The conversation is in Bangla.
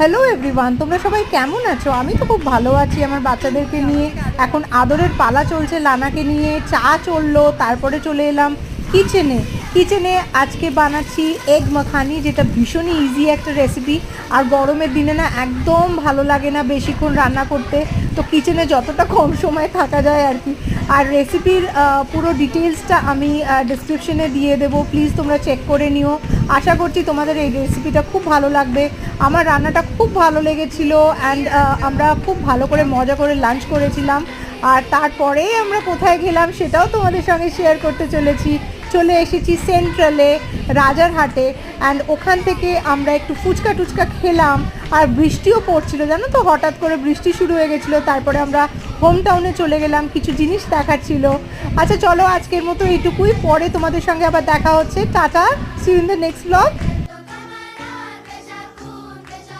হ্যালো এভরিওয়ান, তোমরা সবাই কেমন আছো? আমি তো খুব ভালো আছি। আমার বাচ্চাদেরকে নিয়ে এখন আদরের পালা চলছে, লানাকে নিয়ে চা চললো, তারপরে চলে এলাম কিচেনে আজকে বানাচ্ছি এগ মাখানি, যেটা ভীষণই ইজি একটা রেসিপি। আর গরমের দিনে না একদম ভালো লাগে না বেশিক্ষণ রান্না করতে, তো কিচেনে যতটা কম সময় থাকা যায় আর কি। আর রেসিপির পুরো ডিটেলসটা আমি ডিসক্রিপশনে দিয়ে দেবো, প্লিজ তোমরা চেক করে নিও। আশা করছি তোমাদের এই রেসিপিটা খুব ভালো লাগবে। আমার রান্নাটা খুব ভালো লেগেছিলো অ্যান্ড আমরা খুব ভালো করে মজা করে লাঞ্চ করেছিলাম। আর তারপরে আমরা কোথায় গেলাম সেটাও তোমাদের সঙ্গে শেয়ার করতে চলে এসেছি সেন্ট্রালে, রাজারহাটে। অ্যান্ড ওখান থেকে আমরা একটু ফুচকা টুচকা খেলাম, আর বৃষ্টিও পড়ছিল, জানো তো, হঠাৎ করে বৃষ্টি শুরু হয়ে গেছিলো। তারপরে আমরা হোম টাউনে চলে গেলাম, কিছু জিনিস দেখার ছিল। আচ্ছা চলো, আজকের মতো এইটুকুই, পরে তোমাদের সঙ্গে আবার দেখা হচ্ছে। Tata, see you in the next blog.